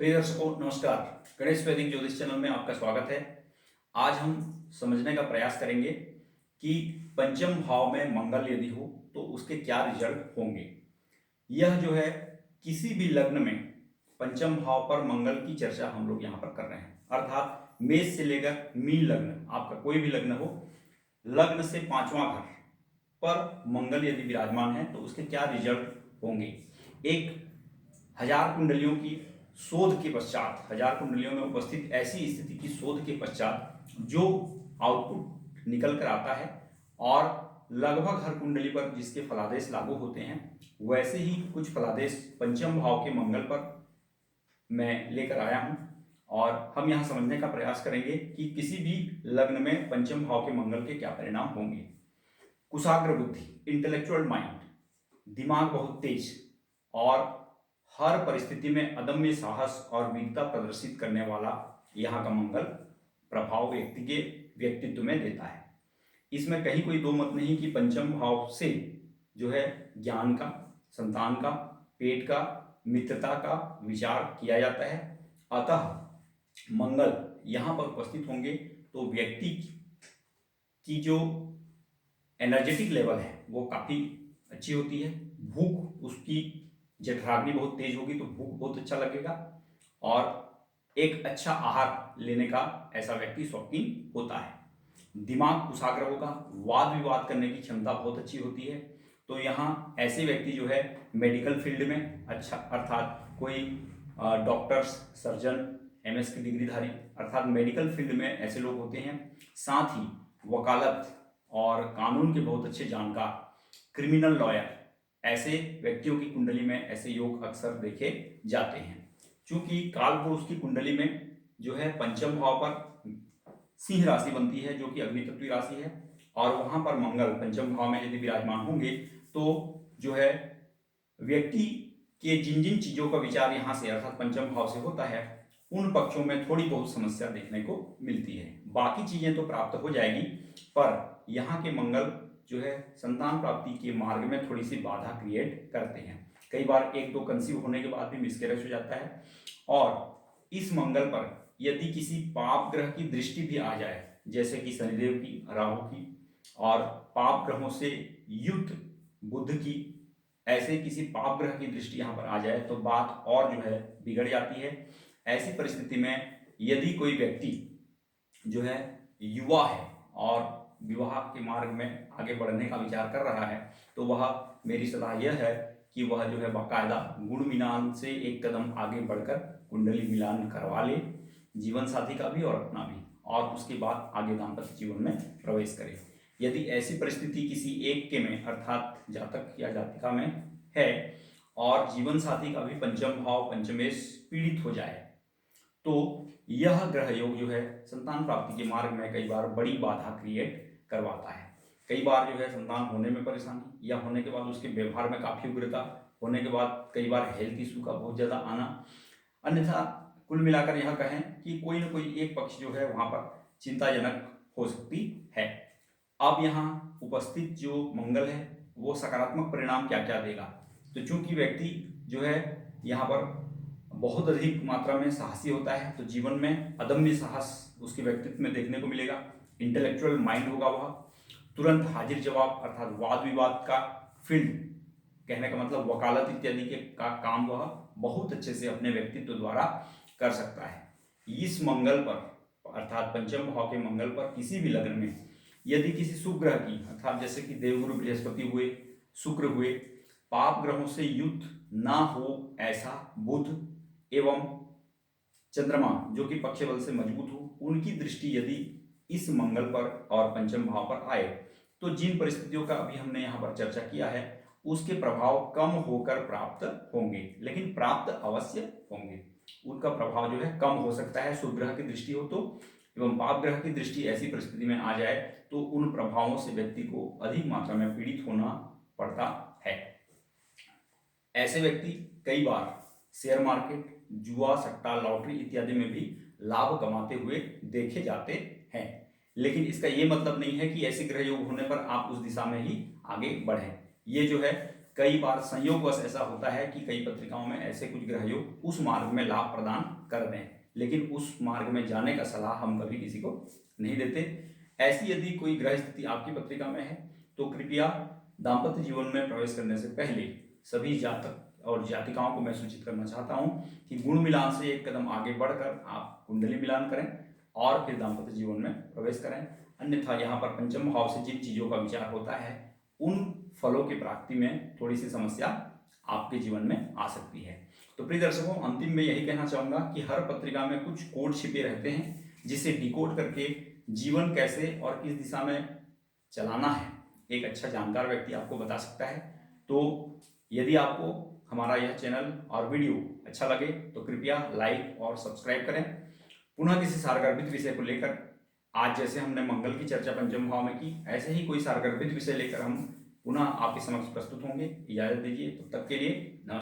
प्रिय दर्शकों नमस्कार। गणेश वैदिक ज्योतिष चैनल में आपका स्वागत है। आज हम समझने का प्रयास करेंगे कि पंचम भाव में मंगल यदि हो तो उसके क्या रिजल्ट होंगे। यह जो है किसी भी लग्न में पंचम भाव पर मंगल की चर्चा हम लोग यहाँ पर कर रहे हैं, अर्थात मेष से लेकर मीन लग्न, आपका कोई भी लग्न हो, लग्न से पांचवां घर पर मंगल यदि विराजमान है तो उसके क्या रिजल्ट होंगे। एक 1000 कुंडलियों की शोध के पश्चात, 1000 कुंडलियों में उपस्थित ऐसी स्थिति की शोध के पश्चात जो आउटपुट निकल कर आता है और लगभग हर कुंडली पर जिसके फलादेश लागू होते हैं वैसे ही कुछ फलादेश पंचम भाव के मंगल पर मैं लेकर आया हूं और हम यहां समझने का प्रयास करेंगे कि किसी भी लग्न में पंचम भाव के मंगल के क्या परिणाम होंगे। कुशाग्र बुद्धि, इंटेलेक्चुअल माइंड, दिमाग बहुत तेज और हर परिस्थिति में अदम्य साहस और वीरता प्रदर्शित करने वाला यहाँ का मंगल प्रभाव व्यक्ति के व्यक्तित्व में देता है। इसमें कहीं कोई दो मत नहीं कि पंचम भाव से जो है ज्ञान का, संतान का, पेट का, मित्रता का विचार किया जाता है। अतः मंगल यहाँ पर उपस्थित होंगे तो व्यक्ति की जो एनर्जेटिक लेवल है वो काफ़ी अच्छी होती है। भूख उसकी जठराग्नि बहुत तेज होगी तो भूख बहुत अच्छा लगेगा और एक अच्छा आहार लेने का ऐसा व्यक्ति शौकीन होता है। दिमाग कुशाग्र होगा, वाद विवाद करने की क्षमता बहुत अच्छी होती है। तो यहाँ ऐसे व्यक्ति जो है मेडिकल फील्ड में अच्छा, अर्थात कोई डॉक्टर्स, सर्जन, एमएस की डिग्रीधारी, अर्थात मेडिकल फील्ड में ऐसे लोग होते हैं। साथ ही वकालत और कानून के बहुत अच्छे जानकार, क्रिमिनल लॉयर, ऐसे व्यक्तियों की कुंडली में ऐसे योग अक्सर देखे जाते हैं। चूंकि कालपुरुष की कुंडली में जो है पंचम भाव पर सिंह राशि बनती है जो कि अग्नितत्वीय राशि है और वहां पर मंगल पंचम भाव में यदि विराजमान होंगे तो जो है व्यक्ति के जिन जिन चीजों का विचार यहाँ से अर्थात पंचम भाव से होता है उन पक्षों में थोड़ी बहुत समस्या देखने को मिलती है। बाकी चीजें तो प्राप्त हो जाएगी पर यहाँ के मंगल जो है संतान प्राप्ति के मार्ग में थोड़ी सी बाधा क्रिएट करते हैं। कई बार एक दो कंसीव होने के बाद भी मिसकैरेज हो जाता है और इस मंगल पर यदि किसी पाप ग्रह की दृष्टि भी आ जाए, जैसे कि शनिदेव की, राहु की और पाप ग्रहों से युक्त बुध की, ऐसे किसी पाप ग्रह की दृष्टि यहाँ पर आ जाए तो बात और जो है बिगड़ जाती है। ऐसी परिस्थिति में यदि कोई व्यक्ति जो है युवा है और विवाह के मार्ग में आगे बढ़ने का विचार कर रहा है तो वह, मेरी सलाह यह है कि वह जो है बाकायदा गुण मिलान से एक कदम आगे बढ़कर कुंडली मिलान करवा ले, जीवन साथी का भी और अपना भी, और उसके बाद आगे दाम्पत्य जीवन में प्रवेश करे। यदि ऐसी परिस्थिति किसी एक के में अर्थात जातक या जातिका में है और जीवन साथी का भी पंचम भाव पंचमेश पीड़ित हो जाए तो यह ग्रह योग जो है संतान प्राप्ति के मार्ग में कई बार बड़ी बाधा क्रिएट करवाता है। कई बार जो है संतान होने में परेशानी या होने के बाद उसके व्यवहार में काफी उग्रता, होने के बाद कई बार हेल्थ इशू का बहुत ज्यादा आना। अन्यथा कुल मिलाकर यह कहें कि कोई ना कोई एक पक्ष जो है वहां पर चिंताजनक हो सकती है। अब यहाँ उपस्थित जो मंगल है वो सकारात्मक परिणाम क्या क्या देगा, तो चूंकि व्यक्ति जो है यहाँ पर बहुत अधिक मात्रा में साहसी होता है तो जीवन में अदम्य साहस उसके व्यक्तित्व में देखने को मिलेगा। इंटेलेक्चुअल माइंड होगा, वह तुरंत हाजिर जवाब अर्थात वाद विवाद का फील्ड, कहने का मतलब वकालत इत्यादि के का काम वह बहुत अच्छे से अपने व्यक्तित्व द्वारा कर सकता है। इस मंगल पर अर्थात पंचम भाव के मंगल पर किसी भी लग्न में यदि किसी शुभ ग्रह की अर्थात जैसे कि देवगुरु बृहस्पति हुए, शुक्र हुए, पाप ग्रहों से युद्ध ना हो ऐसा बुध एवं चंद्रमा जो कि पक्ष बल से मजबूत हो, उनकी दृष्टि यदि इस मंगल पर और पंचम भाव पर आए तो जिन परिस्थितियों का अभी हमने यहाँ पर चर्चा किया है उसके प्रभाव कम होकर प्राप्त होंगे, लेकिन प्राप्त अवश्य होंगे। उनका प्रभाव जो है कम हो सकता है शुभ ग्रह की दृष्टि हो तो, एवं पाप ग्रह की दृष्टि ऐसी परिस्थिति में आ जाए तो उन प्रभावों से व्यक्ति को अधिक मात्रा में पीड़ित होना पड़ता है। ऐसे व्यक्ति कई बार शेयर मार्केट, जुआ, सट्टा, लॉटरी इत्यादि में भी लाभ कमाते हुए देखे जाते हैं। लेकिन इसका ये मतलब नहीं है कि ऐसे ग्रह योग होने पर आप उस दिशा में ही आगे बढ़ें। ये जो है कई बार संयोगवश ऐसा होता है कि कई पत्रिकाओं में ऐसे कुछ ग्रह योग उस मार्ग में लाभ प्रदान कर दें, लेकिन उस मार्ग में जाने का सलाह हम कभी किसी को नहीं देते। ऐसी यदि कोई ग्रह स्थिति आपकी पत्रिका में है तो कृपया दाम्पत्य जीवन में प्रवेश करने से पहले सभी जातक और जातिकाओं को मैं सूचित करना चाहता हूं कि गुण मिलान से एक कदम आगे बढ़कर आप कुंडली मिलान करें और फिर दाम्पत्य जीवन में प्रवेश करें। अन्यथा यहाँ पर पंचम भाव से जिन चीजों का विचार होता है उन फलों की प्राप्ति में थोड़ी सी समस्या आपके जीवन में आ सकती है। तो प्रिय दर्शकों, अंतिम में यही कहना चाहूंगा कि हर पत्रिका में कुछ कोड छिपे रहते हैं जिसे डिकोड करके जीवन कैसे और किस दिशा में चलाना है एक अच्छा जानकार व्यक्ति आपको बता सकता है। तो यदि आपको हमारा यह चैनल और वीडियो अच्छा लगे तो कृपया लाइक और सब्सक्राइब करें। पुनः किसी सारगर्भित विषय को लेकर, आज जैसे हमने मंगल की चर्चा पंचम भाव में की, ऐसे ही कोई सारगर्भित विषय लेकर हम पुनः आपके समक्ष प्रस्तुत होंगे। इजाजत दीजिए, तब तक के लिए नमस्कार।